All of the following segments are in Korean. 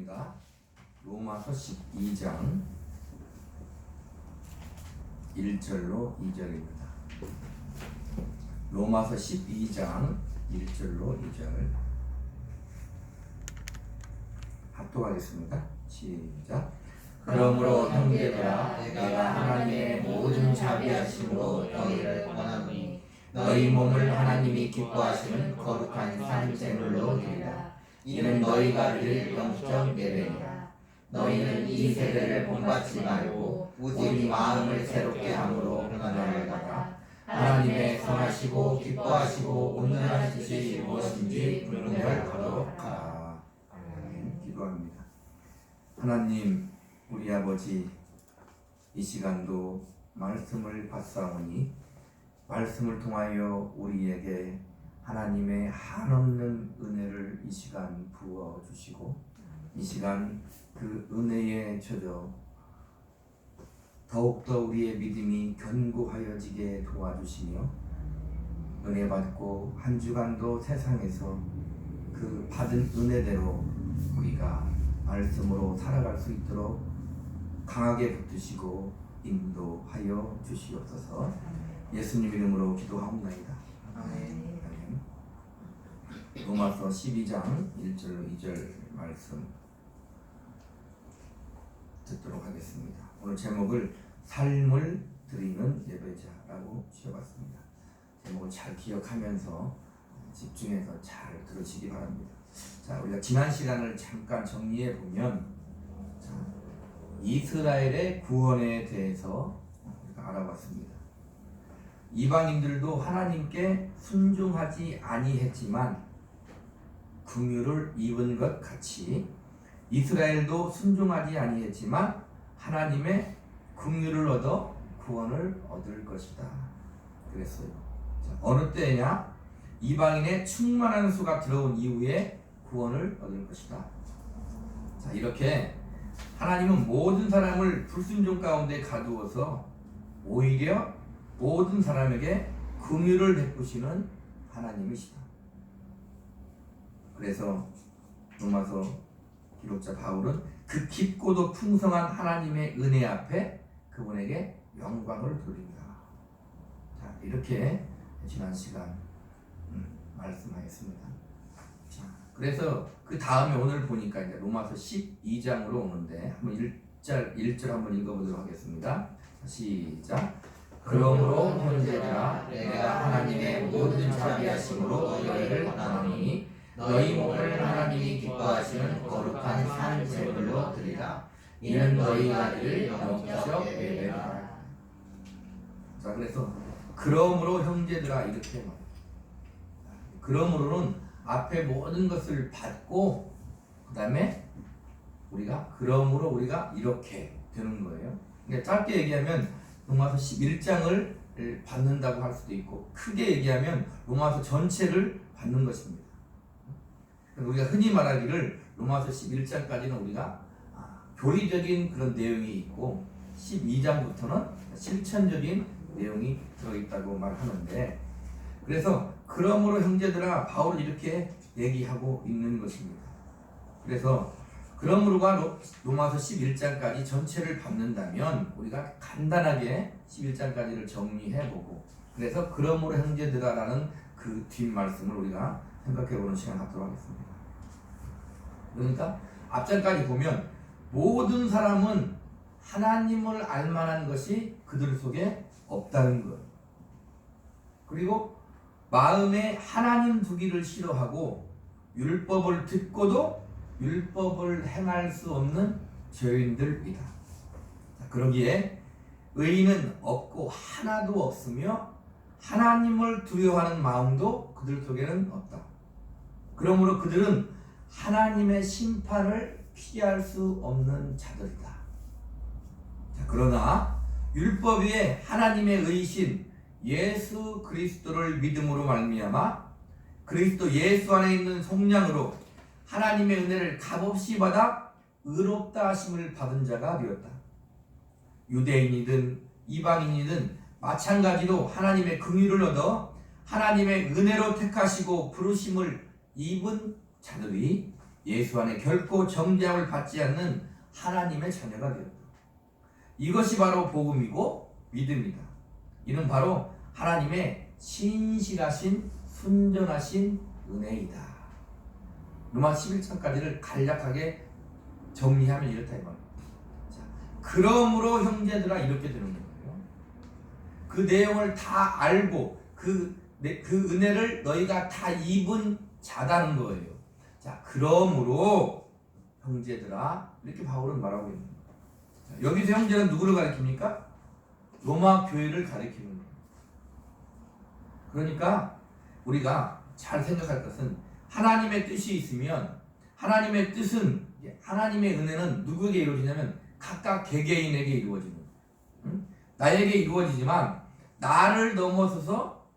하겠습니다. 로마서 12장 1절로 2절입니다. 로마서 12장 1절로 2절 합독하겠습니다. 시작. 그러므로 형제들아, 내가 하나님의 모든 자비하심으로 너희를 권하노니 너희 몸을 하나님이 기뻐하시는 거룩한 산 제물로 드리라. 이는 너희가 드릴 영적 예배니라. 너희는 이 세대를 본받지 말고 오직 마음을 새롭게 함으로 변화를 받아 하나님의 선하시고 기뻐하시고 온전하신 뜻이 무엇인지 분별하도록 하라. 아멘. 기도합니다. 하나님, 우리 아버지, 이 시간도 말씀을 받사오니 말씀을 통하여 우리에게 하나님의 한없는 은혜를 이 시간 부어주시고 이 시간 그 은혜에 젖어 더욱더 우리의 믿음이 견고하여지게 도와주시며 은혜 받고 한 주간도 세상에서 그 받은 은혜대로 우리가 말씀으로 살아갈 수 있도록 강하게 붙드시고 인도하여 주시옵소서. 예수님 이름으로 기도하옵나이다. 아멘. 로마서 12장 1절로 2절 말씀 듣도록 하겠습니다. 오늘 제목을 삶을 드리는 예배자라고 지어봤습니다. 제목을 잘 기억하면서 집중해서 잘 들으시기 바랍니다. 자, 우리가 지난 시간을 잠깐 정리해 보면 이스라엘의 구원에 대해서 우리가 알아봤습니다. 이방인들도 하나님께 순종하지 아니했지만 긍휼을 입은 것 같이 이스라엘도 순종하지 아니했지만 하나님의 긍휼을 얻어 구원을 얻을 것이다. 그랬어요. 자, 어느 때냐? 이방인의 충만한 수가 들어온 이후에 구원을 얻을 것이다. 자, 이렇게 하나님은 모든 사람을 불순종 가운데 가두어서 오히려 모든 사람에게 긍휼을 베푸시는 하나님이시다. 그래서 로마서 기록자 바울은 그 깊고도 풍성한 하나님의 은혜 앞에 그분에게 영광을 돌린다. 자, 이렇게 지난 시간 말씀하겠습니다. 자, 그래서 그 다음에 오늘 보니까 이제 로마서 12장으로 오는데 한번 1절 한번 읽어보도록 하겠습니다. 시작. 그러므로 형제들아, 내가 하나님의 모든 자비하심으로 너희를 권하노니 너희 몸을 하나님이 기뻐하시는 거룩한 산 제물로 드리라. 이는 너희가 드릴 영적 예배라. 자, 그래서 그러므로 형제들아 이렇게 말해요. 그러므로는 앞에 모든 것을 받고 그 다음에 그러므로 우리가 이렇게 되는 거예요. 그러니까 짧게 얘기하면 로마서 11장을 받는다고 할 수도 있고 크게 얘기하면 로마서 전체를 받는 것입니다. 우리가 흔히 말하기를 로마서 11장까지는 우리가 교리적인 그런 내용이 있고 12장부터는 실천적인 내용이 들어있다고 말하는데, 그래서 그러므로 형제들아 바울은 이렇게 얘기하고 있는 것입니다. 그래서 그러므로가 로마서 11장까지 전체를 받는다면 우리가 간단하게 11장까지를 정리해보고 그래서 그러므로 형제들아라는 그 뒷말씀을 우리가 생각해보는 시간 갖도록 하겠습니다. 그러니까 앞장까지 보면 모든 사람은 하나님을 알만한 것이 그들 속에 없다는 것, 그리고 마음에 하나님 두기를 싫어하고 율법을 듣고도 율법을 행할 수 없는 죄인들이다. 그러기에 의인은 없고 하나도 없으며 하나님을 두려워하는 마음도 그들 속에는 없다. 그러므로 그들은 하나님의 심판을 피할 수 없는 자들이다. 자, 그러나 율법 위에 하나님의 의신 예수 그리스도를 믿음으로 말미암아 그리스도 예수 안에 있는 속량으로 하나님의 은혜를 값없이 받아 의롭다 하심을 받은 자가 되었다. 유대인이든 이방인이든 마찬가지로 하나님의 긍휼을 얻어 하나님의 은혜로 택하시고 부르심을 입은 자들이 예수 안에 결코 정죄함을 받지 않는 하나님의 자녀가 되었다. 이것이 바로 복음이고 믿음이다. 이는 바로 하나님의 신실하신 순전하신 은혜이다. 로마 11장까지를 간략하게 정리하면 이렇다 이 말이에요. 자, 그러므로 형제들아 이렇게 되는 거예요. 그 내용을 다 알고 그 은혜를 너희가 다 입은 자다는 거예요. 자, 그러므로 형제들아 이렇게 바울은 말하고 있는 거예요. 자, 여기서 형제는 누구를 가리킵니까? 로마 교회를 가리키는 거예요. 그러니까 우리가 잘 생각할 것은 하나님의 뜻이 있으면 하나님의 뜻은 하나님의 은혜는 누구에게 이루어지냐면 각각 개개인에게 이루어지는 거예요. 나에게 이루어지지만 나를 넘어서서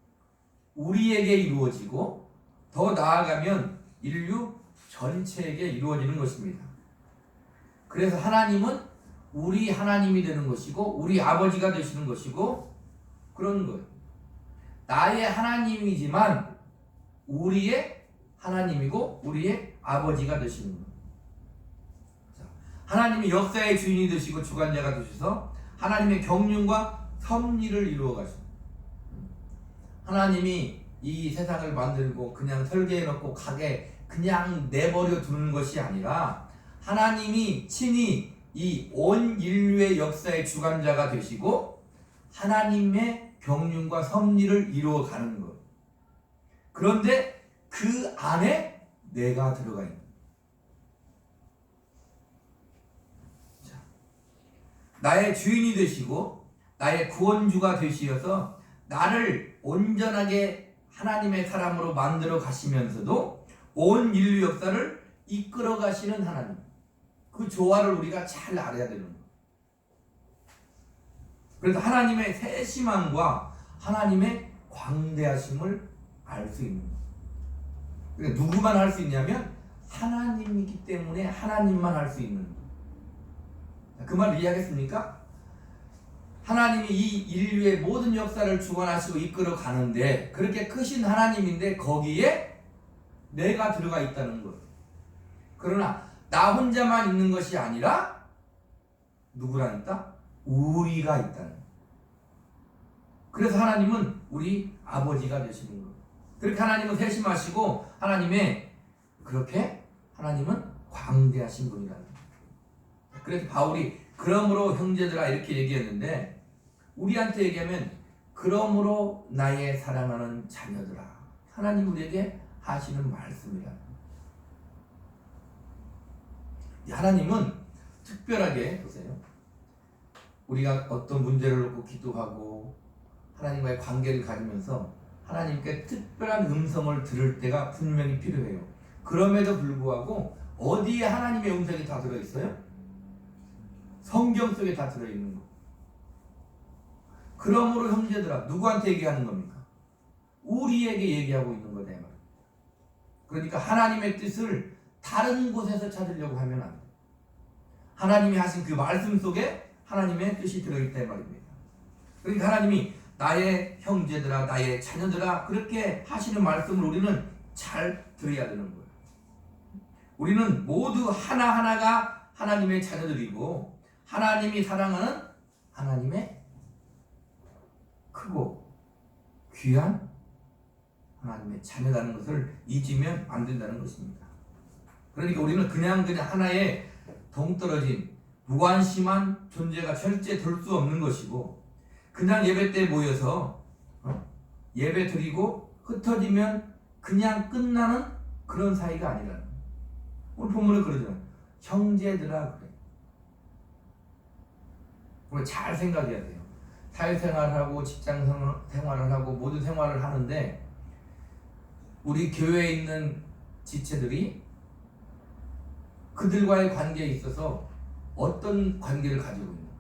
우리에게 이루어지고 더 나아가면 인류 전체에게 이루어지는 것입니다. 그래서 하나님은 우리 하나님이 되는 것이고 우리 아버지가 되시는 것이고 그런 거예요. 나의 하나님이지만 우리의 하나님이고 우리의 아버지가 되시는 거예요. 자, 하나님이 역사의 주인이 되시고 주관자가 되셔서 하나님의 경륜과 섭리를 이루어 가십니다. 하나님이 이 세상을 만들고 그냥 설계해 놓고 가게 그냥 내버려 두는 것이 아니라 하나님이 친히 이 온 인류의 역사의 주관자가 되시고 하나님의 경륜과 섭리를 이루어 가는 것. 그런데 그 안에 내가 들어가 있는 거예요. 자, 나의 주인이 되시고 나의 구원주가 되시어서 나를 온전하게 하나님의 사람으로 만들어 가시면서도 온 인류 역사를 이끌어 가시는 하나님. 그 조화를 우리가 잘 알아야 되는 거예요. 그래서 하나님의 세심함과 하나님의 광대하심을 알 수 있는 거예요. 그러니까 누구만 할 수 있냐면 하나님이기 때문에 하나님만 할 수 있는 거예요. 그 말을 이해하겠습니까? 하나님이 이 인류의 모든 역사를 주관하시고 이끌어 가는데 그렇게 크신 하나님인데 거기에 내가 들어가 있다는 거예요. 그러나 나 혼자만 있는 것이 아니라 누구랑 있다? 우리가 있다는 거예요. 그래서 하나님은 우리 아버지가 되시는 거예요. 그렇게 하나님은 세심하시고 하나님은 광대하신 분이라는 거예요. 그래서 바울이 그러므로 형제들아 이렇게 얘기했는데 우리한테 얘기하면 그러므로 나의 사랑하는 자녀들아 하나님 우리에게 하시는 말씀이라. 하나님은 특별하게 보세요. 우리가 어떤 문제를 놓고 기도하고 하나님과의 관계를 가지면서 하나님께 특별한 음성을 들을 때가 분명히 필요해요. 그럼에도 불구하고 어디에 하나님의 음성이 다 들어있어요? 성경 속에 다 들어있는 거. 그러므로 형제들아 누구한테 얘기하는 겁니까? 우리에게 얘기하고 있는 거다. 그러니까 하나님의 뜻을 다른 곳에서 찾으려고 하면 안 돼요. 하나님이 하신 그 말씀 속에 하나님의 뜻이 들어있다 말입니다. 그러니까 하나님이 나의 형제들아 나의 자녀들아 그렇게 하시는 말씀을 우리는 잘 들어야 되는 거예요. 우리는 모두 하나하나가 하나님의 자녀들이고 하나님이 사랑하는 하나님의 크고 귀한 하나님의 자녀라는 것을 잊으면 안 된다는 것입니다. 그러니까 우리는 그냥 하나의 동떨어진 무관심한 존재가 절대 될 수 없는 것이고 그냥 예배 때 모여서 예배 드리고 흩어지면 그냥 끝나는 그런 사이가 아니라는 거예요. 오늘 본문에 그러잖아요. 형제들아 그래. 우리 잘 생각해야 돼요. 사회생활하고 직장 생활을 하고 모든 생활을 하는데 우리 교회에 있는 지체들이 그들과의 관계에 있어서 어떤 관계를 가지고 있는 거예요.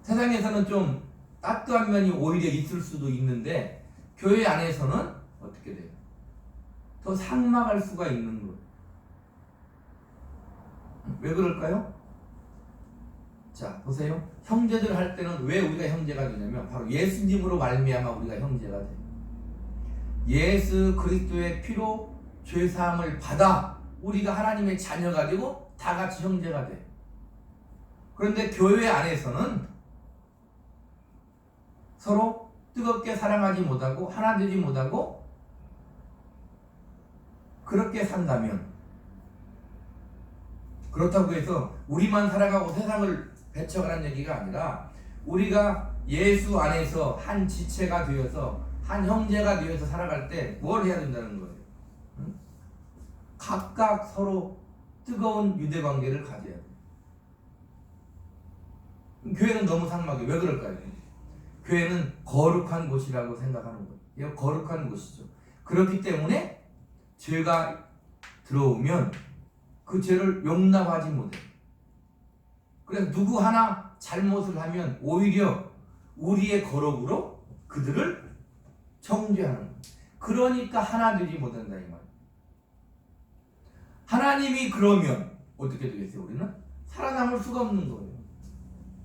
세상에서는 좀 따뜻한 면이 오히려 있을 수도 있는데 교회 안에서는 어떻게 돼요? 더 삭막할 수가 있는 거예요. 왜 그럴까요? 자 보세요. 형제들 할 때는 왜 우리가 형제가 되냐면 바로 예수님으로 말미암아 우리가 형제가 돼요. 예수 그리스도의 피로 죄사함을 받아 우리가 하나님의 자녀가 되고 다 같이 형제가 돼. 그런데 교회 안에서는 서로 뜨겁게 사랑하지 못하고 하나 되지 못하고 그렇게 산다면, 그렇다고 해서 우리만 살아가고 세상을 배척하라는 얘기가 아니라 우리가 예수 안에서 한 지체가 되어서 한 형제가 되어서 살아갈 때 뭘 해야 된다는 거예요? 응? 각각 서로 뜨거운 유대관계를 가져야 돼요. 교회는 너무 상막해. 왜 그럴까요? 교회는 거룩한 곳이라고 생각하는 거예요. 거룩한 곳이죠. 그렇기 때문에 죄가 들어오면 그 죄를 용납하지 못해요. 그래서 누구 하나 잘못을 하면 오히려 우리의 거룩으로 그들을 정죄하는 거예요. 그러니까 하나 되지 못한다 이 말이에요. 하나님이 그러면 어떻게 되겠어요? 우리는 살아남을 수가 없는 거예요.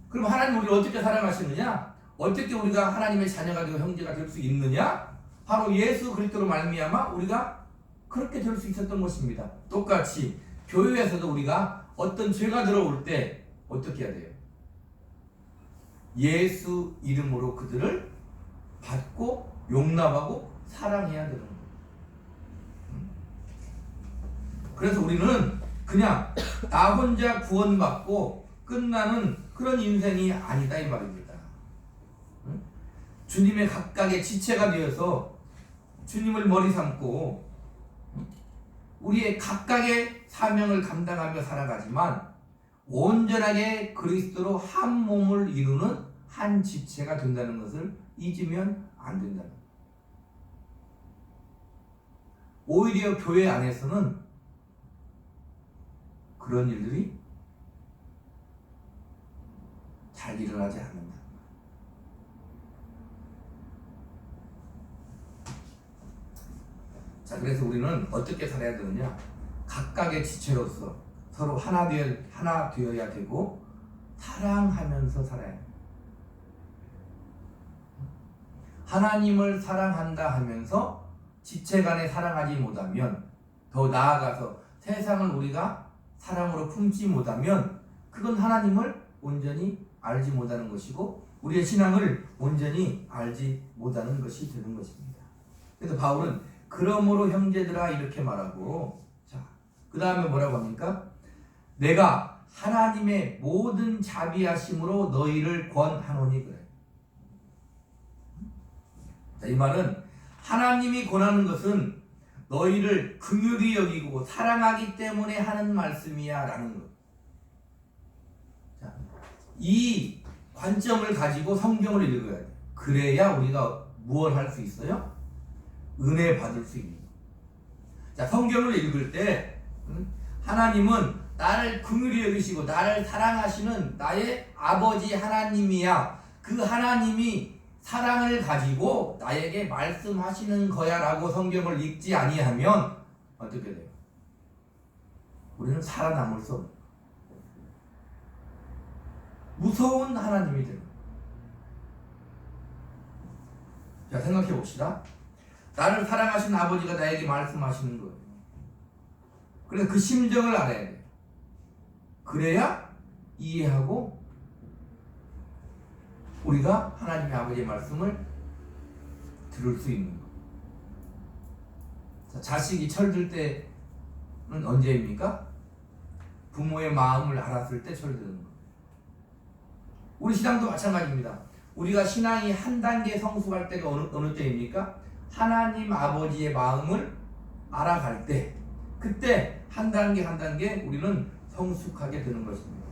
그럼 하나님 우리를 어떻게 사랑하시느냐? 어떻게 우리가 하나님의 자녀가 되고 형제가 될 수 있느냐? 바로 예수 그리스도로 말미암아 우리가 그렇게 될 수 있었던 것입니다. 똑같이 교회에서도 우리가 어떤 죄가 들어올 때 어떻게 해야 돼요? 예수 이름으로 그들을 받고 용납하고 사랑해야 되는 거예요. 그래서 우리는 그냥 나 혼자 구원받고 끝나는 그런 인생이 아니다 이 말입니다. 주님의 각각의 지체가 되어서 주님을 머리 삼고 우리의 각각의 사명을 감당하며 살아가지만 온전하게 그리스도로 한 몸을 이루는 한 지체가 된다는 것을 잊으면 안 된다는 거예요. 오히려 교회 안에서는 그런 일들이 잘 일어나지 않는다. 자, 그래서 우리는 어떻게 살아야 되느냐? 각각의 지체로서 서로 하나 되어야 되고 사랑하면서 살아야 돼. 하나님을 사랑한다 하면서 지체 간에 사랑하지 못하면, 더 나아가서 세상을 우리가 사랑으로 품지 못하면 그건 하나님을 온전히 알지 못하는 것이고 우리의 신앙을 온전히 알지 못하는 것이 되는 것입니다. 그래서 바울은 그러므로 형제들아 이렇게 말하고, 자, 그 다음에 뭐라고 합니까? 내가 하나님의 모든 자비하심으로 너희를 권하노니 그래. 자, 이 말은 하나님이 권하는 것은 너희를 긍휼히 여기고 사랑하기 때문에 하는 말씀이야 라는 것. 자, 이 관점을 가지고 성경을 읽어야 돼. 그래야 우리가 무엇을 할 수 있어요? 은혜 받을 수 있는 거예요. 자, 성경을 읽을 때 하나님은 나를 긍휼히 여기시고 나를 사랑하시는 나의 아버지 하나님이야. 그 하나님이 사랑을 가지고 나에게 말씀하시는 거야 라고 성경을 읽지 아니하면 어떻게 돼요? 우리는 살아남을 수 없는 무서운 하나님이 되는 거예요. 자, 생각해 봅시다. 나를 사랑하시는 아버지가 나에게 말씀하시는 거예요. 그래서 그 심정을 알아야 돼요. 그래야 이해하고 우리가 하나님의 아버지의 말씀을 들을 수 있는 것. 자, 자식이 철들 때는 언제입니까? 부모의 마음을 알았을 때 철드는 것. 우리 신앙도 마찬가지입니다. 우리가 신앙이 한 단계 성숙할 때가 어느 때입니까? 하나님 아버지의 마음을 알아갈 때, 그때 한 단계 한 단계 우리는 성숙하게 되는 것입니다.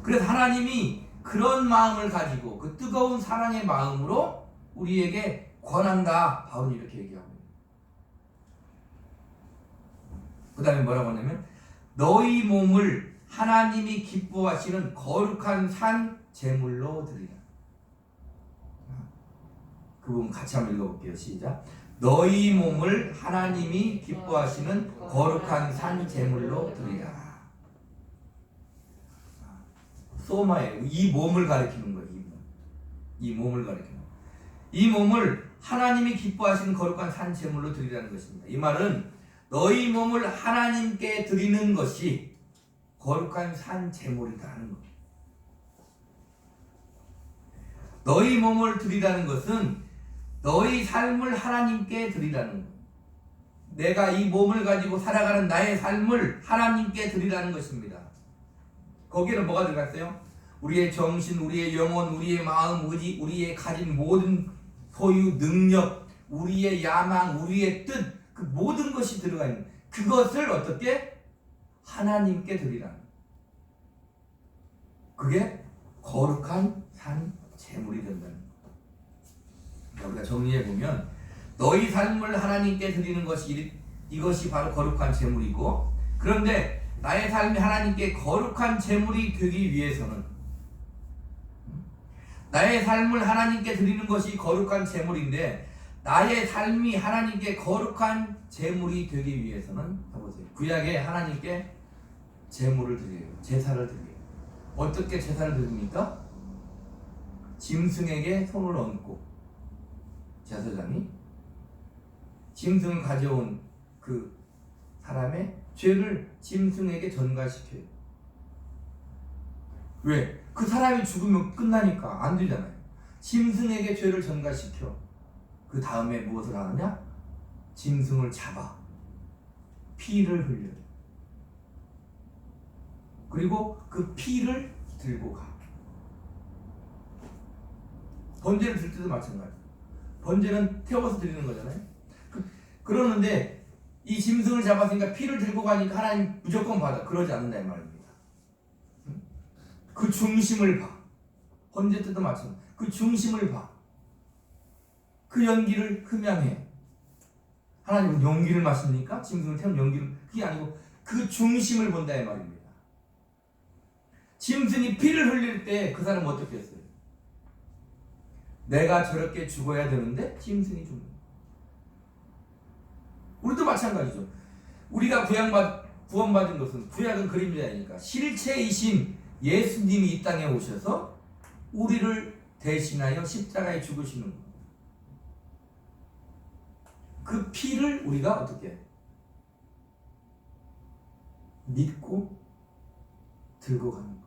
그래서 하나님이 그런 마음을 가지고 그 뜨거운 사랑의 마음으로 우리에게 권한다. 바울은 이렇게 얘기합니다. 그 다음에 뭐라고 하냐면 너희 몸을 하나님이 기뻐하시는 거룩한 산 제물로 드리라. 그 부분 같이 한번 읽어볼게요. 시작. 너희 몸을 하나님이 기뻐하시는 거룩한 산 제물로 드리라. 소마예요. 이 몸을 가리키는 거예요. 이 몸을 가리키는 거예요. 이 몸을 하나님이 기뻐하시는 거룩한 산 제물로 드리라는 것입니다. 이 말은 너희 몸을 하나님께 드리는 것이 거룩한 산 제물이다 하는 거. 너희 몸을 드리라는 것은 너희 삶을 하나님께 드리라는 거. 내가 이 몸을 가지고 살아가는 나의 삶을 하나님께 드리라는 것입니다. 거기에는 뭐가 들어갔어요? 우리의 정신, 우리의 영혼, 우리의 마음, 우리의 가진 모든 소유, 능력, 우리의 야망, 우리의 뜻, 그 모든 것이 들어가 있는 그것을 어떻게? 하나님께 드리라는 그게 거룩한 산 제물이 된다는 거. 우리가 정리해 보면 너희 삶을 하나님께 드리는 것이 이것이 바로 거룩한 제물이고, 그런데 나의 삶이 하나님께 거룩한 제물이 되기 위해서는 나의 삶을 하나님께 드리는 것이 거룩한 제물인데 나의 삶이 하나님께 거룩한 제물이 되기 위해서는 보세요. 구약에 하나님께 제물을 드려요. 제사를 드려요. 어떻게 제사를 드립니까? 짐승에게 손을 얹고 제사장이 짐승을 가져온 그 사람의 죄를 짐승에게 전가시켜요. 왜? 그 사람이 죽으면 끝나니까 안 되잖아요. 짐승에게 죄를 전가시켜. 그 다음에 무엇을 하느냐? 짐승을 잡아 피를 흘려요. 그리고 그 피를 들고 가. 번제를 들 때도 마찬가지. 번제는 태워서 드리는 거잖아요. 그러는데 이 짐승을 잡았으니까 피를 들고 가니까 하나님 무조건 받아. 그러지 않는다 이 말입니다. 그 중심을 봐. 번제 때도 마찬가지. 그 중심을 봐. 그 연기를 흠양해. 하나님은 연기를 마십니까? 짐승을 태운 연기를. 그게 아니고 그 중심을 본다 이 말입니다. 짐승이 피를 흘릴 때 그 사람은 어떻게 했어요? 내가 저렇게 죽어야 되는데 짐승이 죽는 거예요. 우리도 마찬가지죠. 우리가 구원받은 것은 구약은 그림자이니까 실체이신 예수님이 이 땅에 오셔서 우리를 대신하여 십자가에 죽으시는 거예요. 그 피를 우리가 어떻게 믿고 들고 가는 거예요.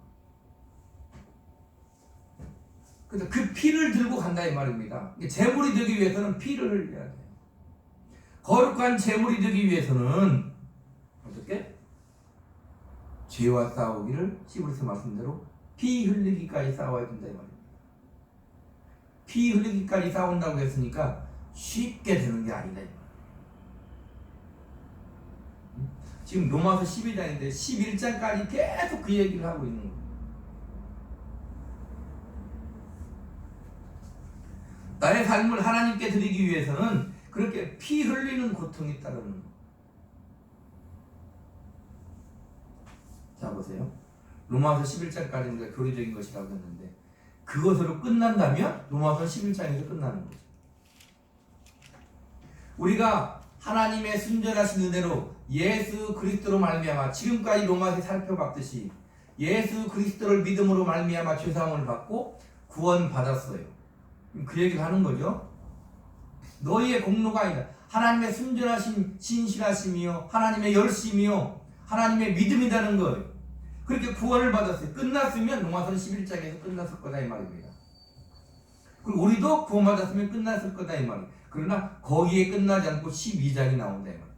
그래서 그 피를 들고 간다 이 말입니다. 제물이 되기 위해서는 피를 흘려야 돼요. 거룩한 제물이 되기 위해서는 어떻게? 죄와 싸우기를 히브리서 말씀대로 피 흘리기까지 싸워야 된다 이 말입니다. 피 흘리기까지 싸운다고 했으니까 쉽게 되는 게 아니다 이 말입니다. 지금 로마서 12장인데 11장까지 계속 그 얘기를 하고 있는 거예요. 나의 삶을 하나님께 드리기 위해서는 그렇게 피 흘리는 고통이 따르는 거. 자 보세요. 로마서 11장까지는 우리가 교리적인 것이라고 했는데 그것으로 끝난다면 로마서 11장에서 끝나는 거죠. 우리가 하나님의 순전하신 은혜로 예수 그리스도로 말미암아 지금까지 로마서 살펴봤듯이 예수 그리스도를 믿음으로 말미암아 죄사함을 받고 구원받았어요. 그 얘기를 하는 거죠. 너희의 공로가 아니다. 하나님의 순전하신 신실하심이요 하나님의 열심이요 하나님의 믿음이라는 거예요. 그렇게 구원을 받았어요. 끝났으면 로마서 11장에서 끝났을 거다 이 말입니다. 그리고 우리도 구원받았으면 끝났을 거다 이 말이에요. 그러나 거기에 끝나지 않고 12장이 나온다 이 말이에요.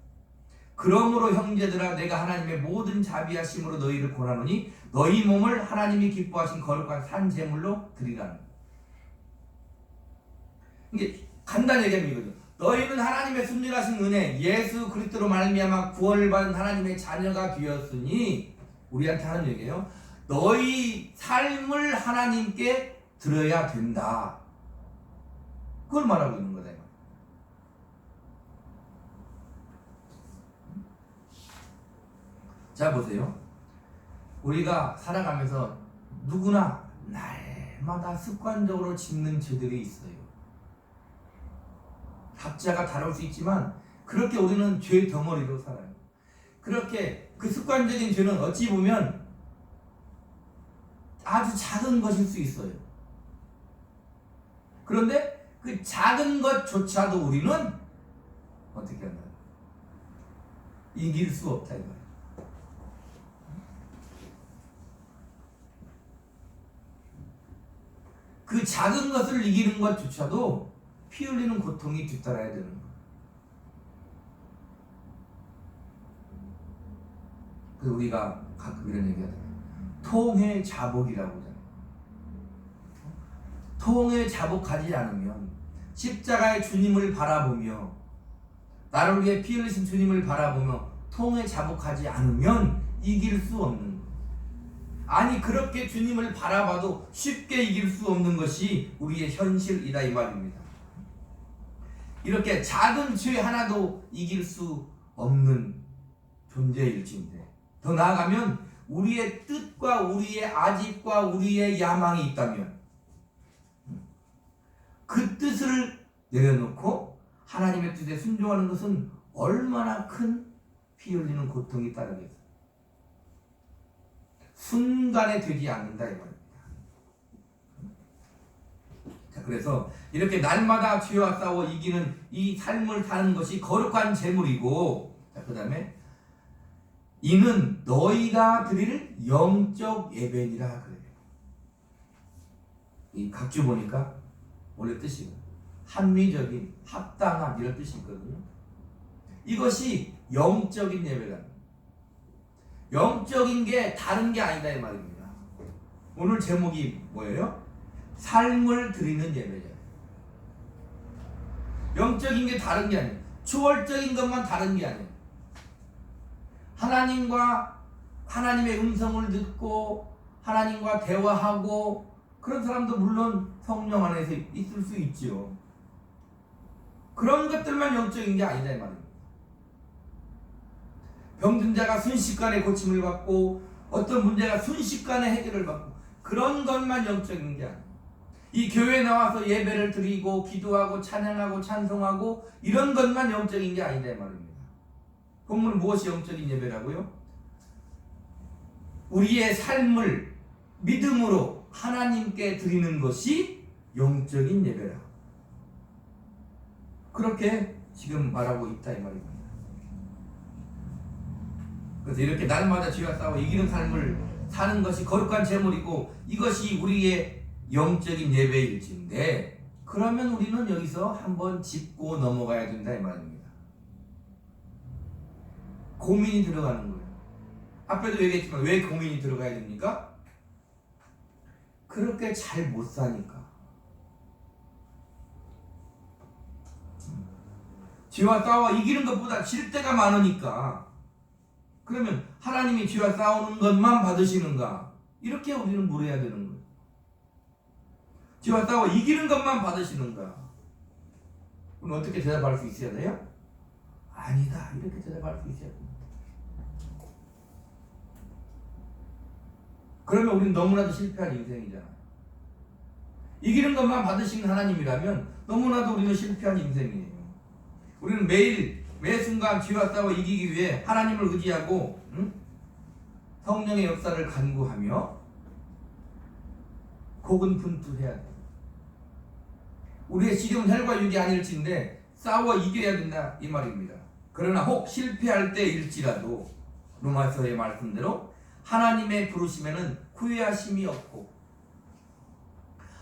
그러므로 형제들아 내가 하나님의 모든 자비하심으로 너희를 권하노니 너희 몸을 하나님이 기뻐하신 거룩한 산 제물로 드리라는 거예요. 이게 간단히 얘기하면 이거죠. 너희는 하나님의 순전하신 은혜 예수 그리스도로 말미암아 구원을 받은 하나님의 자녀가 되었으니 우리한테 하는 얘기예요. 너희 삶을 하나님께 드려야 된다. 그걸 말하고 있는 거다. 자 보세요. 우리가 살아가면서 누구나 날마다 습관적으로 짓는 죄들이 있어요. 각자가 다를 수 있지만 그렇게 우리는 죄 덩어리로 살아요. 그렇게 그 습관적인 죄는 어찌 보면 아주 작은 것일 수 있어요. 그런데 그 작은 것조차도 우리는 어떻게 한다? 이길 수 없다 이거예요. 그 작은 것을 이기는 것조차도 피 흘리는 고통이 뒤따라야 되는 거예요. 그래서 우리가 가끔 이런 얘기하잖아요. 통해 자복이라고 하잖아요. 통해 자복하지 않으면, 십자가의 주님을 바라보며 나를 위해 피 흘리신 주님을 바라보며 통해 자복하지 않으면 이길 수 없는 거예요. 아니 그렇게 주님을 바라봐도 쉽게 이길 수 없는 것이 우리의 현실이다 이 말입니다. 이렇게 작은 죄 하나도 이길 수 없는 존재일진데, 더 나아가면 우리의 뜻과 우리의 아집과 우리의 야망이 있다면 그 뜻을 내려놓고 하나님의 뜻에 순종하는 것은 얼마나 큰 피 흘리는 고통이 따르겠어요. 순간에 되지 않는다 이 말입니다. 자, 그래서 이렇게 날마다 죄와 싸워 이기는 이 삶을 사는 것이 거룩한 재물이고, 자, 그 다음에 이는 너희가 드릴 영적 예배니라 그래요. 이 각주 보니까 원래 뜻이 합리적인, 합당한 이런 뜻이 있거든요. 이것이 영적인 예배다. 영적인 게 다른 게 아니다 이 말입니다. 오늘 제목이 뭐예요? 삶을 드리는 예배죠. 영적인 게 다른 게 아니에요. 초월적인 것만 다른 게 아니에요. 하나님과 하나님의 음성을 듣고 하나님과 대화하고 그런 사람도 물론 성령 안에서 있을 수 있지요. 그런 것들만 영적인 게 아니다 이 말입니다. 병든 자가 순식간에 고침을 받고 어떤 문제가 순식간에 해결을 받고 그런 것만 영적인 게 아니에요. 이 교회에 나와서 예배를 드리고 기도하고 찬양하고 찬송하고 이런 것만 영적인 게 아니다 이 말입니다. 본문 무엇이 영적인 예배라고요? 우리의 삶을 믿음으로 하나님께 드리는 것이 영적인 예배라. 그렇게 지금 말하고 있다 이 말입니다. 그래서 이렇게 날마다 죄와 싸워 이기는 삶을 사는 것이 거룩한 재물이고 이것이 우리의 영적인 예배일진데, 그러면 우리는 여기서 한번 짚고 넘어가야 된다 이 말입니다. 고민이 들어가는 거예요. 앞에도 얘기했지만 왜 고민이 들어가야 됩니까? 그렇게 잘 못 사니까. 죄와 싸워 이기는 것보다 질 때가 많으니까. 그러면 하나님이 죄와 싸우는 것만 받으시는가? 이렇게 우리는 물어야 되는 거예요. 죄와 싸워 이기는 것만 받으시는가? 그럼 어떻게 대답할 수 있어야 돼요? 아니다. 이렇게 대답할 수 있어야 됩니다. 그러면 우리는 너무나도 실패한 인생이잖아요. 이기는 것만 받으시는 하나님이라면 너무나도 우리는 실패한 인생이에요. 우리는 매 순간 죄와 싸워 이기기 위해 하나님을 의지하고 성령의 역사를 간구하며 고군분투해야 돼요. 우리의 지금은 혈과 육이 아닐진데 싸워 이겨야 된다 이 말입니다. 그러나 혹 실패할 때일지라도 로마서의 말씀대로 하나님의 부르심에는 후회하심이 없고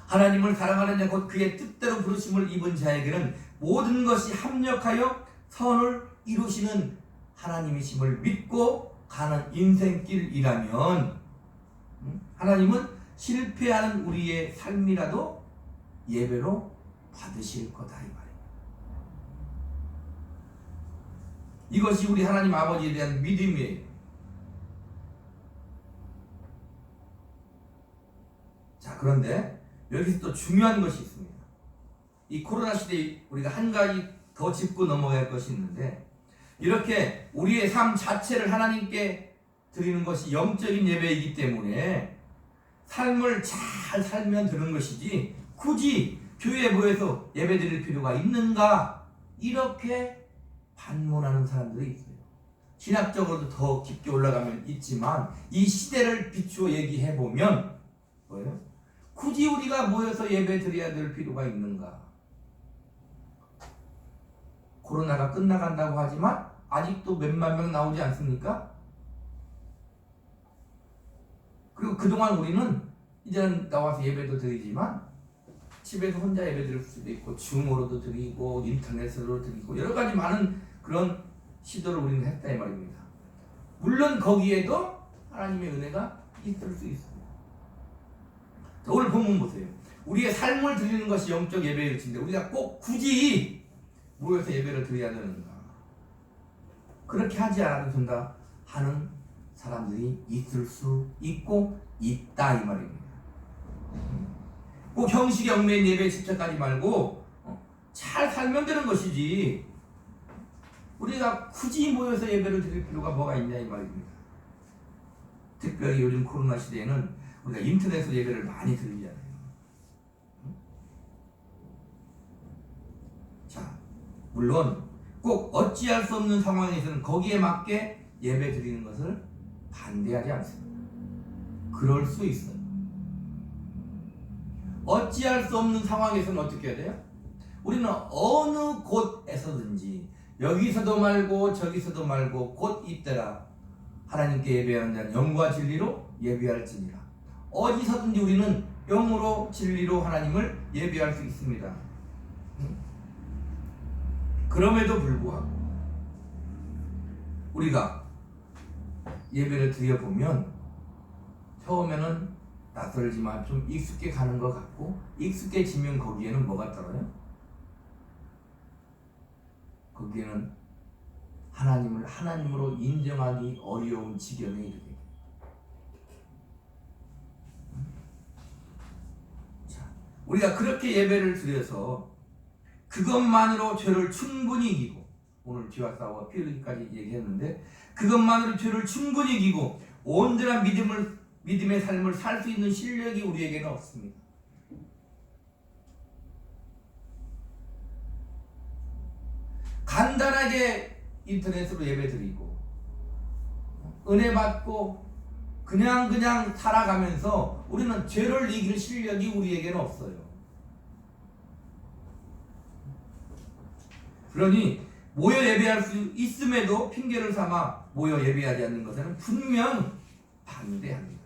하나님을 사랑하는 자 곧 그의 뜻대로 부르심을 입은 자에게는 모든 것이 합력하여 선을 이루시는 하나님이심을 믿고 가는 인생길이라면 하나님은 실패하는 우리의 삶이라도 예배로 받으실 거다 이 말이에요. 이것이 우리 하나님 아버지에 대한 믿음이에요. 자, 그런데 여기서 또 중요한 것이 있습니다. 이 코로나 시대에 우리가 한 가지 더 짚고 넘어갈 것이 있는데, 이렇게 우리의 삶 자체를 하나님께 드리는 것이 영적인 예배이기 때문에 삶을 잘 살면 되는 것이지 굳이 교회에 모여서 예배 드릴 필요가 있는가, 이렇게 반문하는 사람들이 있어요. 신학적으로도 더 깊게 올라가면 있지만 이 시대를 비추어 얘기해보면 뭐예요? 굳이 우리가 모여서 예배 드려야 될 필요가 있는가? 코로나가 끝나간다고 하지만 아직도 몇만 명 나오지 않습니까? 그리고 그동안 우리는 이제는 나와서 예배도 드리지만 집에서 혼자 예배 드릴 수도 있고 줌으로도 드리고 인터넷으로 드리고 여러 가지 많은 그런 시도를 우리는 했다 이 말입니다. 물론 거기에도 하나님의 은혜가 있을 수 있습니다. 자, 오늘 본문 보세요. 우리의 삶을 드리는 것이 영적 예배의 일치인데 우리가 꼭 굳이 모여서 예배를 드려야 되는가? 그렇게 하지 않아도 된다 하는 사람들이 있을 수 있고 있다 이 말입니다. 꼭 형식에 얽매인 예배에 집착하지 말고 잘 살면 되는 것이지 우리가 굳이 모여서 예배를 드릴 필요가 뭐가 있냐 이 말입니다. 특별히 요즘 코로나 시대에는 우리가 인터넷으로 예배를 많이 드리잖아요. 자, 물론 꼭 어찌할 수 없는 상황에서는 거기에 맞게 예배 드리는 것을 반대하지 않습니다. 그럴 수 있어요. 어찌할 수 없는 상황에서는 어떻게 해야 돼요? 우리는 어느 곳에서든지 여기서도 말고 저기서도 말고 곧 이때라 하나님께 예배하는 자는 영과 진리로 예배할지니라. 어디서든지 우리는 영으로 진리로 하나님을 예배할 수 있습니다. 그럼에도 불구하고 우리가 예배를 드려보면 처음에는 낯설지만 좀 익숙해 가는 것 같고 익숙해지면 거기에는 뭐가 따라요? 거기에는 하나님을 하나님으로 인정하기 어려운 지경에 이르게 됩니다. 자, 우리가 그렇게 예배를 드려서 그것만으로 죄를 충분히 이기고 오늘 뒤와 싸워 피 흘리기까지 얘기했는데 그것만으로 죄를 충분히 이기고 온전한 믿음의 삶을 살 수 있는 실력이 우리에게는 없습니다. 간단하게 인터넷으로 예배드리고 은혜 받고 그냥 살아가면서 우리는 죄를 이길 실력이 우리에게는 없어요. 그러니 모여 예배할 수 있음에도 핑계를 삼아 모여 예배하지 않는 것에는 분명 반대합니다.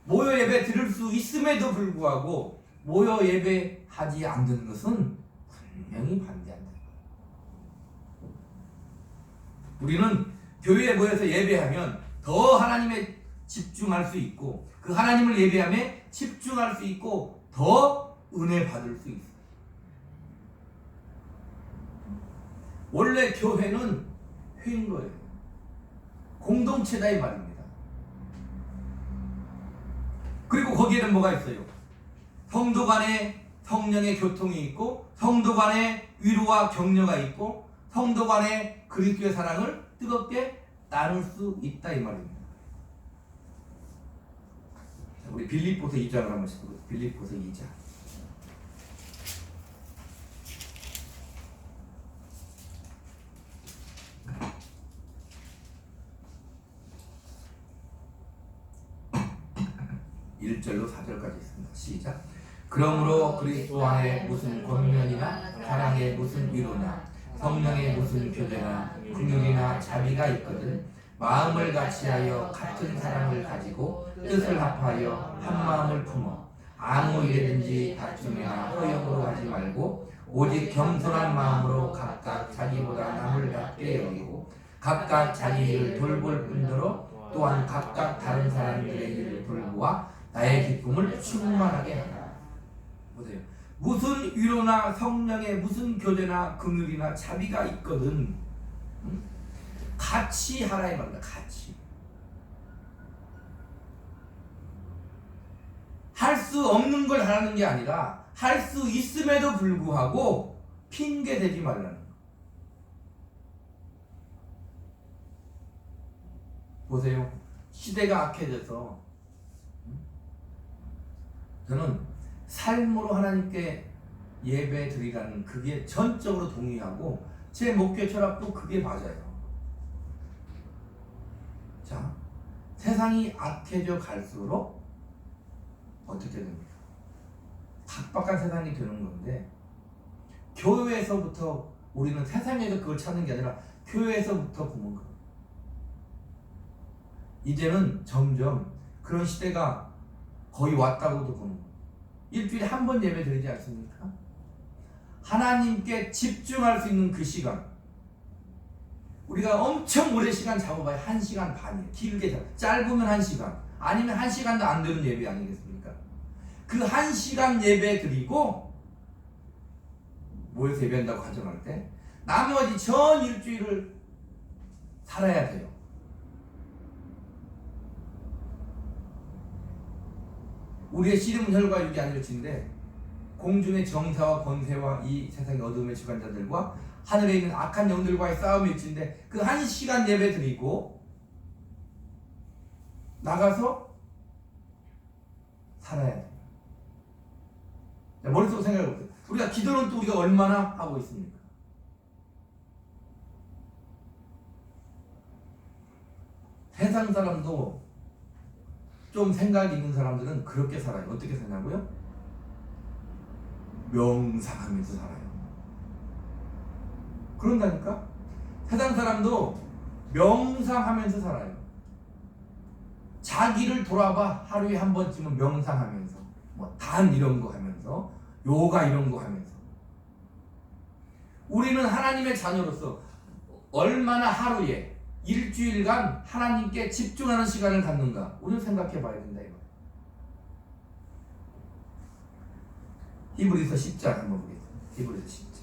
모여 예배 드릴 수 있음에도 불구하고 모여 예배하지 않는 것은 분명히 반대한다. 우리는 교회에 모여서 예배하면 더 하나님에 집중할 수 있고 그 하나님을 예배함에 집중할 수 있고 더 은혜 받을 수 있어요. 원래 교회는 회인 거예요. 공동체다 이 말입니다. 그리고 거기에는 뭐가 있어요? 성도 간에 성령의 교통이 있고 성도 간에 위로와 격려가 있고 성도 간에 그리스도의 사랑을 뜨겁게 나눌 수 있다 이 말입니다. 자, 우리 빌립보서 2장을 한번 보겠습니다. 빌립보서 2장. (1절로 4절까지) 있습니다. 시작. 그러므로 그리스도 안에 무슨 권면이나 사랑에 무슨 위로나 성령의 무슨 교제나 긍휼이나 자비가 있거든 마음을 같이하여 같은 사랑을 가지고 뜻을 합하여 한 마음을 품어 아무 일에든지 다툼이나 허영으로 하지 말고 오직 겸손한 마음으로 각각 자기보다 남을 낮게 여기고 각각 자기 일을 돌볼 뿐더러 또한 각각 다른 사람들의 일을 돌보아 나의 기쁨을 충만하게 하라. 보세요. 무슨 위로나 성령의 무슨 교제나 긍휼이나 자비가 있거든 같이 하라 이 말입니다. 같이 할 수 없는 걸 하라는 게 아니라 할 수 있음에도 불구하고 핑계 대지 말라는 거. 보세요. 시대가 악해져서 저는 삶으로 하나님께 예배 드리라는 그게 전적으로 동의하고 제 목회 철학도 그게 맞아요. 자, 세상이 악해져 갈수록 어떻게 됩니까? 각박한 세상이 되는 건데 교회에서부터 우리는 세상에서 그걸 찾는 게 아니라 교회에서부터 보는 거예요. 이제는 점점 그런 시대가 거의 왔다고도 보는 거예요. 일주일에 한 번 예배 드리지 않습니까? 하나님께 집중할 수 있는 그 시간, 우리가 엄청 오래 시간 잡아봐야 1시간 반이에요. 길게 짧으면 1시간, 아니면 1시간도 안 되는 예배 아니겠습니까? 그 1시간 예배 드리고 모여서 예배한다고 가정할 때 나머지 전 일주일을 살아야 돼요. 우리의 씨름은 혈과 육이 아닐진데 공중의 정사와 권세와 이 세상의 어둠의 주관자들과 하늘에 있는 악한 영들과의 싸움일진데 그 1시간 예배 드리고 나가서 살아야 돼요. 머릿속으로 생각해보세요. 우리가 기도는 또 우리가 얼마나 하고 있습니까? 세상 사람도 좀 생각이 있는 사람들은 그렇게 살아요. 어떻게 사냐고요? 명상하면서 살아요. 그런다니까? 세상 사람도 명상하면서 살아요. 자기를 돌아봐. 하루에 한 번쯤은 명상하면서 단 이런 거 하면서 요가 이런 거 하면서 우리는 하나님의 자녀로서 얼마나 하루에 일주일간 하나님께 집중하는 시간을 갖는가 우리는 생각해 봐야 된다 이거. 히브리서 10장 한번 보겠습니다. 히브리서 10장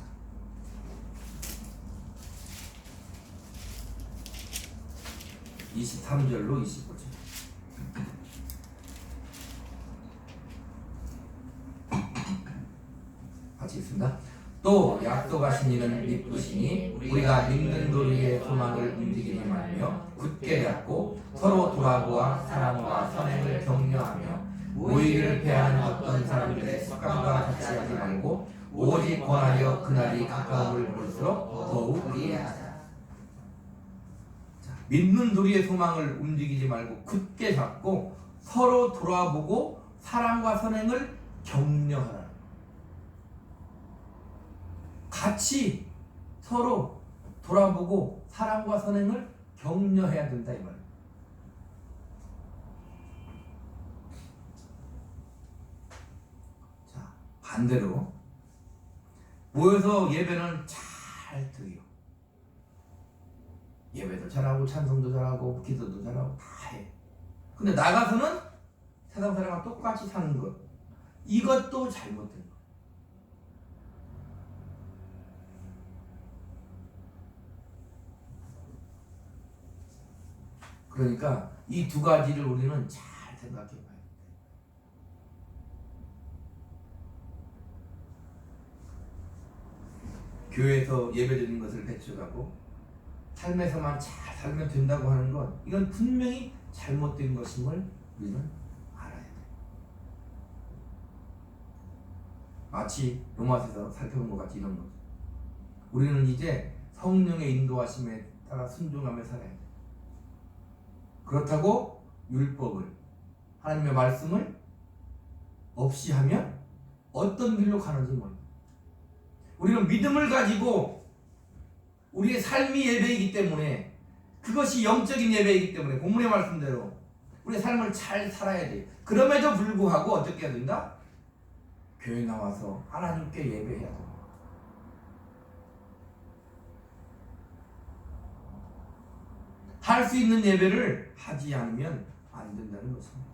23절로 25절 같이 읽습니다. 또 약속하신 이는 믿으시니 우리가 믿는 도리의 소망을 움직이지 말며 굳게 잡고 서로 돌아보아 사랑과 선행을 격려하며 모의를 패하는 어떤 사람들의 습관과 같이 하지 말고 오직 권하여 그날이 가까움을 볼수록 더욱 그리하자. 믿는 도리의 소망을 움직이지 말고 굳게 잡고 서로 돌아보고 사랑과 선행을 격려하라. 같이 서로 돌아보고 사랑과 선행을 격려해야 된다 이 말이에요. 자, 반대로 모여서 예배는 잘 드려. 예배도 잘하고 찬송도 잘하고 기도도 잘하고 다 해. 근데 나가서는 세상 사람과 똑같이 사는 것, 이것도 잘못된 거. 그러니까 이 두 가지를 우리는 잘 생각해 봐야 돼. 교회에서 예배드리는 것을 배척하고 삶에서만 잘 살면 된다고 하는 것, 이건 분명히 잘못된 것임을 우리는 알아야 돼. 마치 로마서에서 살펴본 것 같이 이런 것. 우리는 이제 성령의 인도하심에 따라 순종하며 살아야 돼. 그렇다고 율법을, 하나님의 말씀을 없이 하면 어떤 길로 가는지 몰라. 우리는 믿음을 가지고 우리의 삶이 예배이기 때문에, 그것이 영적인 예배이기 때문에 본문의 말씀대로 우리의 삶을 잘 살아야 돼요. 그럼에도 불구하고 어떻게 해야 된다? 교회 나와서 하나님께 예배해야 된다. 할 수 있는 예배를 하지 않으면 안 된다는 것입니다.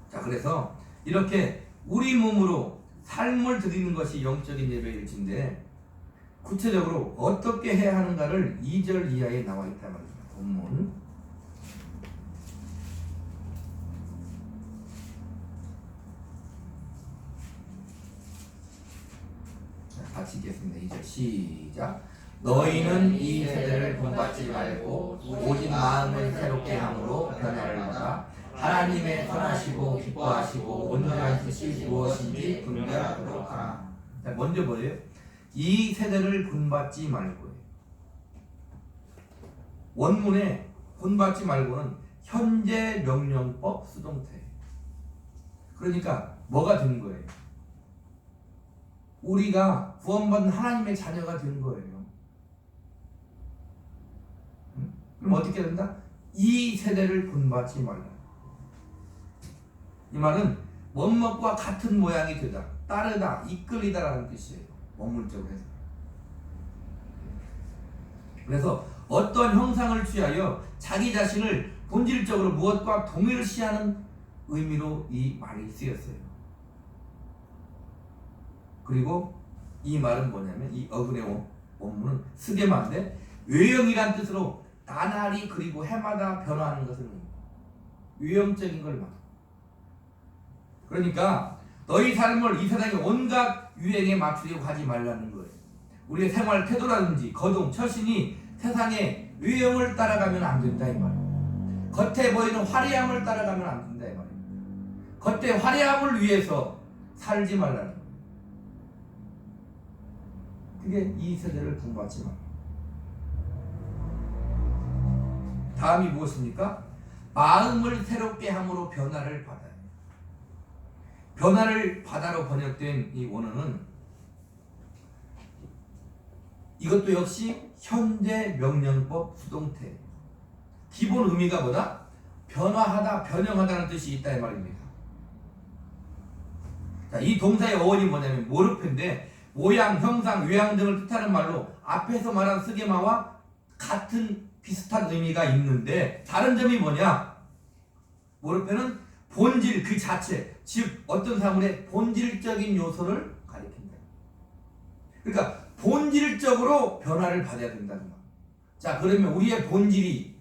자, 그래서 이렇게 우리 몸으로 삶을 드리는 것이 영적인 예배일진데 구체적으로 어떻게 해야 하는가를 2절 이하에 나와 있단 말입니다. 본문 같이 읽겠습니다. 2절 시작. 너희는 이 세대를 본받지 말고 오직 마음을 새롭게 함으로 변화를 받아 하나님의 선하시고 기뻐하시고 온전한 뜻이 무엇인지 분별하도록 하라. 자, 먼저 뭐예요? 이 세대를 본받지 말고요. 원문에 본받지 말고는 현재 명령법 수동태. 그러니까 뭐가 되는 거예요? 우리가 구원받은 하나님의 자녀가 된 거예요. 그럼 어떻게 된다? 이 세대를 본받지 말라. 이 말은 원목과 같은 모양이 되다, 따르다, 이끌리다라는 뜻이에요. 원문적으로 해서. 그래서 어떤 형상을 취하여 자기 자신을 본질적으로 무엇과 동일시하는 의미로 이 말이 쓰였어요. 그리고 이 말은 뭐냐면, 이 어근의 원문은 스게마인데 외형이란 뜻으로 나날이 그리고 해마다 변화하는 것을 의미합니다. 외형적인 걸 말. 그러니까 너희 삶을 이 세상의 온갖 유행에 맞추려고 하지 말라는 거예요. 우리의 생활 태도라든지 거동, 처신이 세상의 유행을 따라가면 안 된다 이 말이에요. 겉에 보이는 화려함을 따라가면 안 된다 이 말이에요. 겉의 화려함을 위해서 살지 말라는 거예요. 그게 이 세대를 본받지 말라. 다음이 무엇입니까? 마음을 새롭게 함으로 변화를 받아요. 변화를 받아로 번역된 이 원어는 이것도 역시 현재 명령법 수동태. 기본 의미가 뭐다? 변화하다, 변형하다는 뜻이 있다 이 말입니다. 자, 이 동사의 어원이 뭐냐면 모르페인데 모양, 형상, 외양 등을 뜻하는 말로 앞에서 말한 스게마와 같은 비슷한 의미가 있는데 다른 점이 뭐냐? 모르페는 본질 그 자체, 즉 어떤 사물의 본질적인 요소를 가리킨다. 그러니까 본질적으로 변화를 받아야 된다는 말. 자, 그러면 우리의 본질이,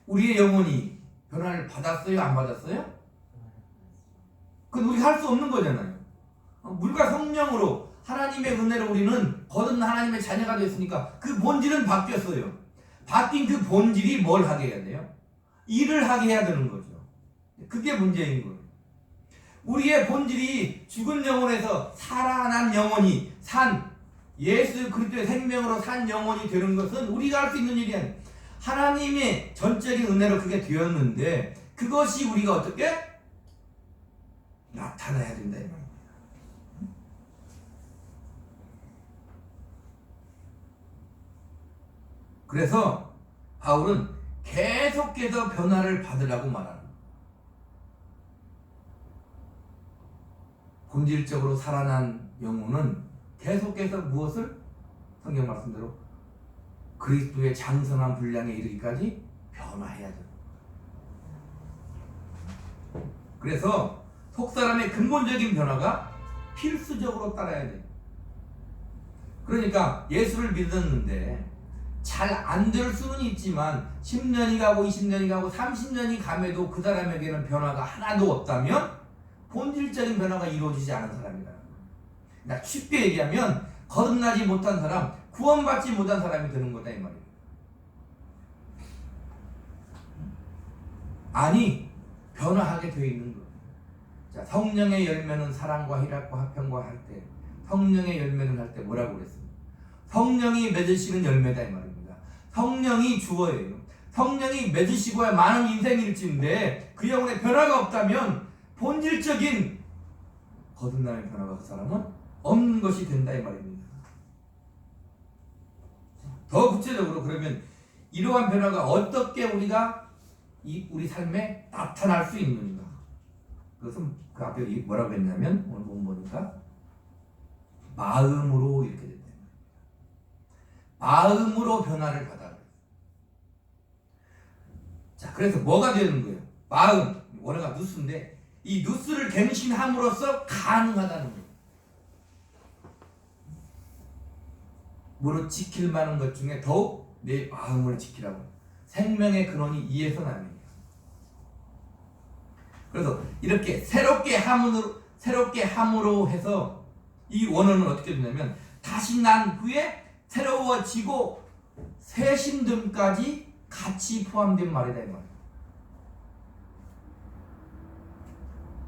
우리의 영혼이 변화를 받았어요? 안 받았어요? 그건 우리가 할 수 없는 거잖아요. 물과 성령으로 하나님의 은혜로 우리는 거듭난 하나님의 자녀가 됐으니까 그 본질은 바뀌었어요. 바뀐 그 본질이 뭘 하게 해야 돼요? 일을 하게 해야 되는 거죠. 그게 문제인 거예요. 우리의 본질이 죽은 영혼에서 살아난 영혼이 산 예수 그리스도의 생명으로 산 영혼이 되는 것은 우리가 할 수 있는 일이 아니에요. 하나님의 전적인 은혜로 그게 되었는데 그것이 우리가 어떻게 나타나야 된다 이 말입니다. 그래서 바울은 계속해서 변화를 받으라고 말하는 거예요. 본질적으로 살아난 영혼은 계속해서 무엇을? 성경 말씀대로 그리스도의 장성한 분량에 이르기까지 변화해야 돼요. 그래서 속사람의 근본적인 변화가 필수적으로 따라야 돼요. 그러니까 예수를 믿었는데 잘 안 될 수는 있지만 10년이 가고 20년이 가고 30년이 감에도 그 사람에게는 변화가 하나도 없다면 본질적인 변화가 이루어지지 않은 사람이다. 그러니까 쉽게 얘기하면 거듭나지 못한 사람, 구원받지 못한 사람이 되는 거다 이 말이에요. 아니, 변화하게 되어 있는 거예요. 자, 성령의 열매는 사랑과 희락과 화평과 할 때, 성령의 열매는 할 때 뭐라고 그랬습니까? 성령이 맺으시는 열매다 이 말입니다. 성령이 주어예요. 성령이 맺으시고야 많은 인생일지인데 그 영혼에 변화가 없다면 본질적인 거듭남의 변화가 그 사람은 없는 것이 된다 이 말입니다. 더 구체적으로 그러면 이러한 변화가 어떻게 우리가 우리 삶에 나타날 수 있는가? 그것은 그 앞에 뭐라고 했냐면 오늘 보면 보니까 마음으로 이렇게 된다. 마음으로 변화를 받아라. 자, 그래서 뭐가 되는 거예요? 마음, 원어가 누스인데 이 누스를 갱신함으로써 가능하다는 거예요. 무릇 지킬 만한 것 중에 더욱 내 마음을 지키라고. 생명의 근원이 이에서 납니다. 그래서 이렇게 새롭게 함으로 해서 이 원어는 어떻게 되냐면 다시 난 후에 새로워지고 새 신듦까지 같이 포함된 말이다 이 말이에요.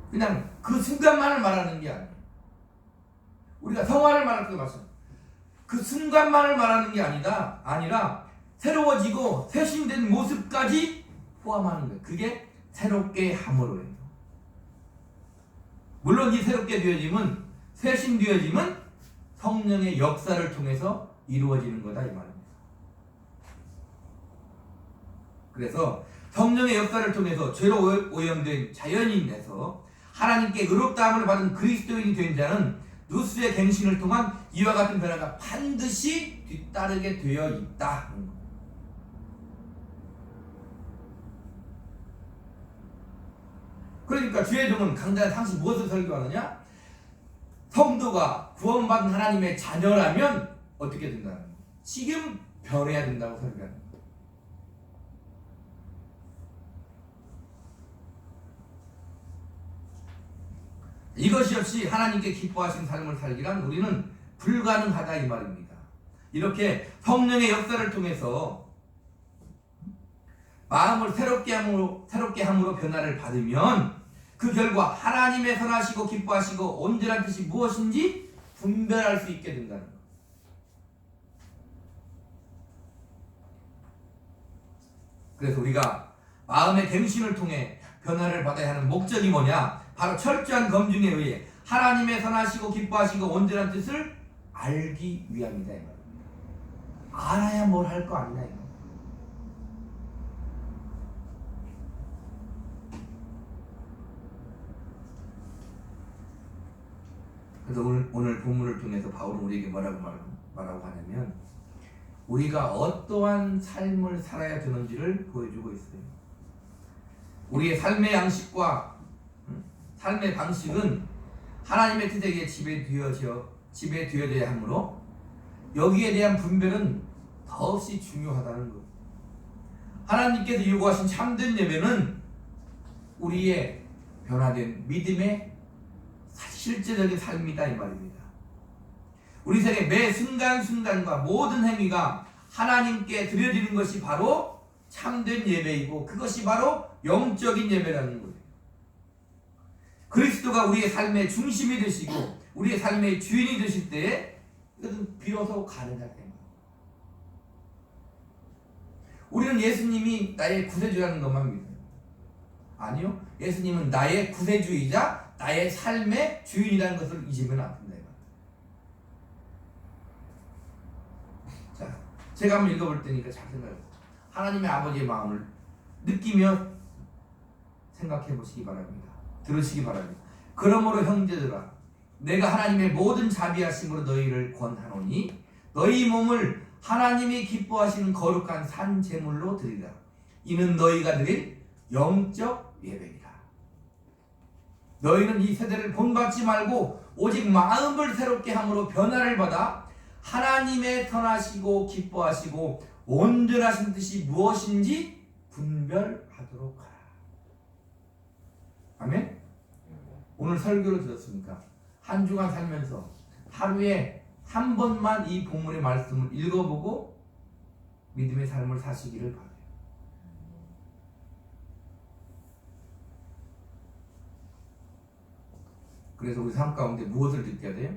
그냥 그 순간만을 말하는 게 아니에요. 우리가 성화를 말할 때 맞습니다. 그 순간만을 말하는 게 아니라 새로워지고 새신된 모습까지 포함하는 거예요. 그게 새롭게 함으로예요. 물론 이 새롭게 되어짐은 새신되어짐은 성령의 역사를 통해서 이루어지는 거다 이 말입니다. 그래서 성령의 역사를 통해서 죄로 오염된 자연인에서 하나님께 의롭다함을 받은 그리스도인이 된 자는 누수의 갱신을 통한 이와 같은 변화가 반드시 뒤따르게 되어 있다. 그러니까 주의 종은 강단 상시 무엇을 설교하느냐? 성도가 구원받은 하나님의 자녀라면 어떻게 된다는 거예요? 지금 변해야 된다고 설교하는 거예요. 이것이 없이 하나님께 기뻐하신 삶을 살기란 우리는 불가능하다 이 말입니다. 이렇게 성령의 역사를 통해서 마음을 새롭게 함으로 변화를 받으면 그 결과 하나님의 선하시고 기뻐하시고 온전한 뜻이 무엇인지 분별할 수 있게 된다는 것. 그래서 우리가 마음의 갱신을 통해 변화를 받아야 하는 목적이 뭐냐? 바로 철저한 검증에 의해 하나님의 선하시고 기뻐하시고 온전한 뜻을 알기 위함이다 이 말입니다. 알아야 뭘 할 거 아니냐 이거. 그래서 오늘 본문을 통해서 바울은 우리에게 뭐라고 하냐면 우리가 어떠한 삶을 살아야 되는지를 보여주고 있어요. 우리의 삶의 양식과 삶의 방식은 하나님의 뜻에게 지배되어져야 하므로 여기에 대한 분별은 더없이 중요하다는 것. 하나님께서 요구하신 참된 예배는 우리의 변화된 믿음의 실제적인 삶이다 이 말입니다. 우리 생의 매 순간순간과 모든 행위가 하나님께 드려지는 것이 바로 참된 예배이고 그것이 바로 영적인 예배라는 거예요. 그리스도가 우리의 삶의 중심이 되시고 우리의 삶의 주인이 되실 때에 이것은 비로소 가능하다. 우리는 예수님이 나의 구세주라는 것만 믿어요. 아니요. 예수님은 나의 구세주이자 나의 삶의 주인이라는 것을 잊으면 안 된다. 자, 제가 한번 읽어볼 테니까 잘 생각해보세요. 하나님의 아버지의 마음을 느끼며 생각해 보시기 바랍니다. 들으시기 바랍니다. 그러므로 형제들아 내가 하나님의 모든 자비하심으로 너희를 권하노니 너희 몸을 하나님이 기뻐하시는 거룩한 산 제물로 드리라. 이는 너희가 드릴 영적 예배이라. 너희는 이 세대를 본받지 말고 오직 마음을 새롭게 함으로 변화를 받아 하나님의 선하시고 기뻐하시고 온전하신 뜻이 무엇인지 분별하도록 하라. 아멘? 오늘 설교를 들었습니까? 한 주간 살면서 하루에 한 번만 이 본문의 말씀을 읽어보고 믿음의 삶을 사시기를 바라요. 그래서 우리 삶 가운데 무엇을 느껴야 돼요?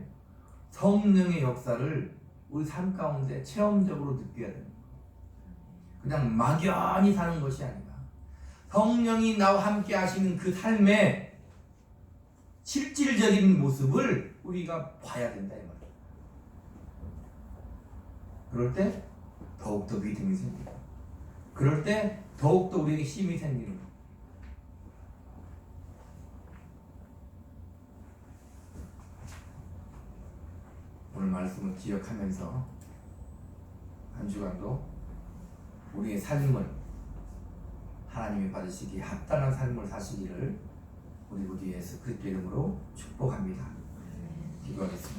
성령의 역사를 우리 삶 가운데 체험적으로 느껴야 돼요. 그냥 막연히 사는 것이 아니라 성령이 나와 함께 하시는 그 삶의 실질적인 모습을 우리가 봐야 된다 이 말이에요. 그럴 때 더욱더 믿음이 생기고 그럴 때 더욱더 우리에게 힘이 생기는 거예요. 오늘 말씀을 기억하면서 한 주간도 우리의 삶을 하나님이 받으시기에 합당한 삶을 사시기를 우리 구주 예수 그리스도 이름으로 축복합니다. 기도하겠습니다.